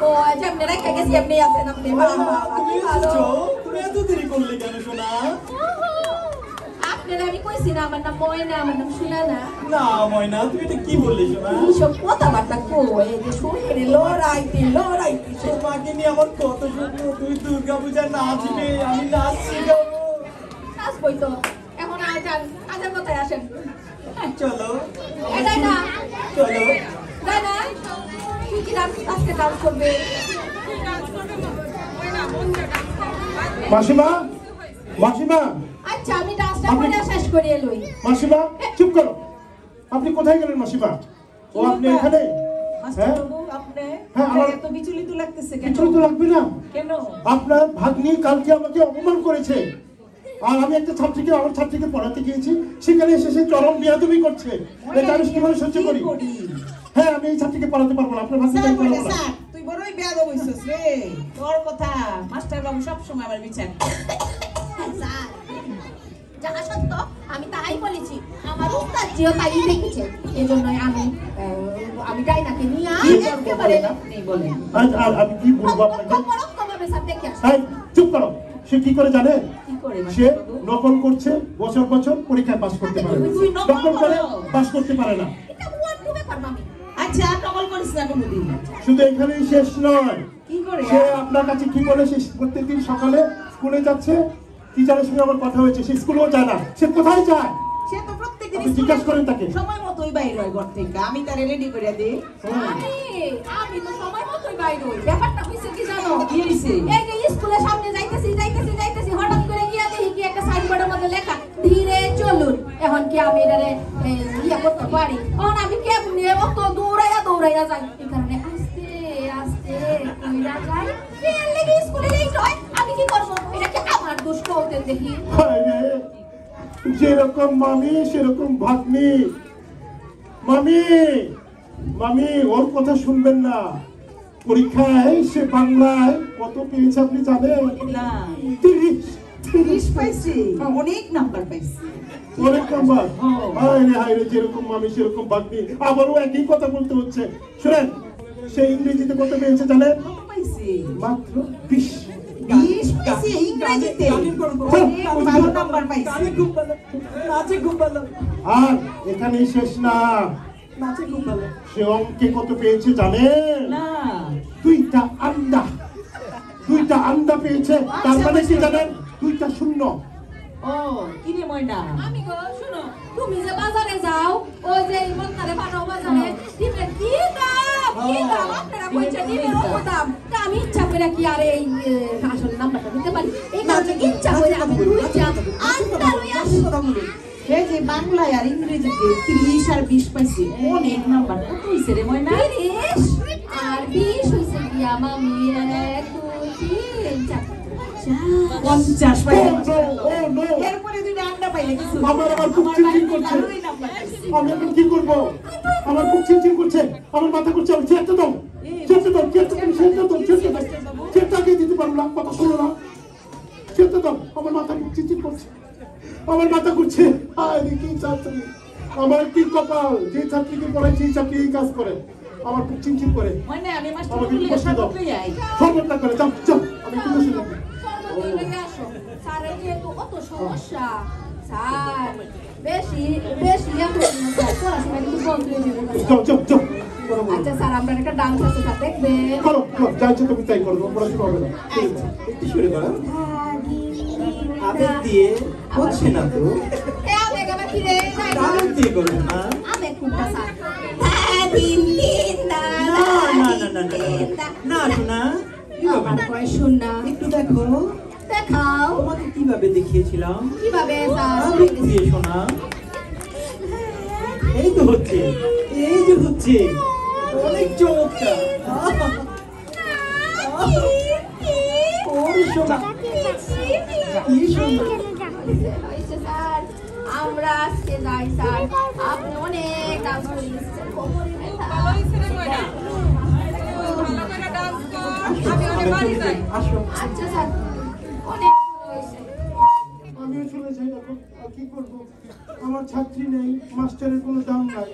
ও যেমনি রেখে গেছি এমনি আছেন আপনি তুমি এসেছো? তুমি এত দেরি করলে কেন সোনা? আপনার আমি কইছি না আমার নাম ময়না, আমার নাম সুনানা। না ময়না, তুমি এটা কি বললে সোনা? এইসব কথাবার্তা কই যে শরীরে লড়াইতে তোমাকে নিয়ে আমার কত স্বপ্ন। তুই দুর্গা পূজা নাচবে, আমি নাচ শিখাবো। নাচবই তো। এখন আজান, আজান কোথায় আসেন? চলো এটাই না চলো। না না তুই কি ডান্স আজকে ডান্স করবে? মাসিমা, মাসিমা, আচ্ছা আমি ডান্সটা করে শেষ করে এলই। মাসিমা চুপ করো। আপনি কোথায় গেলেন মাসিমা? ও আপনি এখানে? হ্যাঁ হ্যাঁ, আমার এত বিচলিত লাগতেছে কেন? কিছু তো লাগবে না। কেন? আপনার ভাগ্নি কালকে আমাকে অপমান করেছে, আর আমি একটা ছাত্রীকে, আমার ছাত্রীকে পড়াতে গিয়েছি, সেখানে এসে সে চরম বিয়াদবি করছে। এটা আমি কিভাবে সহ্য করি? হ্যাঁ, আমি এই ছাত্রীকে পড়াতে পারবো না, আপনার ভাগ্নি পড়াবো না। তুই বড়ই বেয়াদব হইছস রে। তোর কথা মাস্টার বাবু সব সময় আমার বিচার। স্যার যাহা সত্য আমি তাই বলেছি, আমার উস্তাদ জিও তাই দেখেছে, এজন্যই আমি ডাইনাকে নিয়ে একেবারে নেই বলেন। আর আমি কি বলবো আপনাকে? পরোক্ষভাবে স্যার দেখে আসি। এই, চুপ করো। সে কি করে জানে? কি করে সে মাস্টার বাবু? নকল করছে, বছর বছর পরীক্ষায় পাস করতে পারে না। তুই নকল নকল করে করো? পাস করতে পারে না। এটা ওয়ান ব্যাপার মামি। আচ্ছা নকল করিস না কোনোদিন? শুধু এখানেই শেষ নয়, কি করে? সে আপনার কাছে কি বলে? সে প্রত্যেকদিন সকালে স্কুলে যাচ্ছে, টিচারের সঙ্গে আমার কথা হয়েছে, সে স্কুলেও যায় না। সে কোথায় যায়? সে তো প্রত্যেকদিন আপনি জিজ্ঞাসা করেন তাকে। সময় মতোই বাইর হয় ঘর থেকে। আমি তারে রেডি করে দিই। আমি তো সময় মতোই বাইরে হই। ব্যাপারটা হইছে কি জানো? কি হইছে? এই যে স্কুলের সামনে যাইতেছি হঠাৎ করে গিয়া দেখি কি একটা সাইনবোর্ডের মধ্যে লেখা ধীরে চলুন। এখন কি আমি এটারে ইয়া করতে পারি? এখন আমি কেমনে অত দৌড়াইয়া যাই? এই কারণে আস্তে আস্তে কইরা যাই। এর লাগি স্কুলে লেট হয়। আমি কি করব? এটা কি আমার দোষ বলতে দেখি? হায় রে, যেরকম মামি সেরকম ভাগ্নি। মামি, মামি ওর কথা শুনবেন না। পরীক্ষায় সে বাংলায় কত পেয়েছে আপনি জানেন? না 30 পাইছি, অনেক নাম্বার পাইছি। অনেক নাম্বার। হায় রে, যেরকম মামি সেরকম ভাগ্নি। আবারও একই কথা বলতে হচ্ছে। শুনেন, সে ইংরেজিতে কত পেয়েছে জানেন? কত পাইছি? মাত্র 20। 20 পাইছি ইংরেজিতে। অনেক ভালো নাম্বার পাইছি। নাচে খুব ভালো। আর এখানেই শেষ না, নাচে খুব ভালো। সে অঙ্কে কত পেয়েছে জানেন? না। 2টা আন্ডা পেয়েছে। তার মানে কি জানেন? 2টা শূন্য। ও কি রে ময়না? আমি গো শুনো, তুমি যে বাজারে যাও, ও যে মন্নারে পাঠাও বাজারে, ডিমের কি দাম আপনারা কইছে ডিমের কত দাম? তা আমি ইচ্ছা করে কি আর এই আসলে নাম্বারটা দিতে পারি, এই কারণে ইচ্ছা করে আমি দুইটা আন্ডা লই আসি। এই যে বাংলায় আর ইংরেজিতে 30 আর 20 পাইছি, অনেক নাম্বার। কত হইছে রে ময়না? 30 আর 20 হইছে কি মামি? 1 2 3 4 50 পাইছি। ও নো, এরপরে দুইটা আন্ডা পাইলে কিছু। আমার খুব চিনচিন করছে। ভালোই নাম্বার পাইছি। আমি এখন কি করব? আমার খুব চিনচিন করছে, আমার মাথা করছে। আমি চেষ্টা দাও, চেষ্টাকে দিতে পারবো না, কথা শোনো না। চেষ্টা দাও, আমার মাথা খুব চিনচিন করছে, আমার মাথা করছে। আরে কি ছাত্রী, আমার কি কপাল, যে ছাত্রীকে পড়াই সেই ছাত্রী এই কাজ করে। আমার খুব চিনচিন করে। মানে আমি মাস্টার আমাকে বলি কষ্ট দাও, সর্বত্রই যাই। সর্বত্র করে যাও যাও, আমি একটু বসে যাবো। স্যারের যেহেতু অত সমস্যা, স্যার বেশি পড়াশোনা কিন্তু বন্ধ হয়ে যাবে। যাও যাও যাও। আচ্ছা স্যার, আমরা একটা ডান্স আছে, স্যার দেখবে? করো করো, যা ইচ্ছে তুমি তাই করো, পড়াশোনা হবে না। একটু শুরু করো। আবেগ দিয়ে হচ্ছে না তো। আবেগ আবার কি রে? আবেগ দিয়ে করো না। আবেগ কোনটা স্যার? দিন দিন না না না না না শোনা, কিভাবে না? শুন না, একটু দেখো, দেখাও। তোমাকে কিভাবে দেখিয়েছিলাম। কিভাবে স্যার? আবেগ দিয়ে শোনা। এই তো হচ্ছে, এই যে হচ্ছে, অনেক চমৎকার। ওরে শোনা, কি সুন্দর। স্যার আমরা আজকে যাই স্যার, আপনি অনেক ডান্স করে দিচ্ছেন, কোমরে ব্যথা। আসো। আচ্ছা স্যার, অনেক ভালো হয়েছে। আমিও চলে যাই এখন, আর কি করবো? আমার ছাত্রী নেই, মাস্টারের কোনো দাম নাই।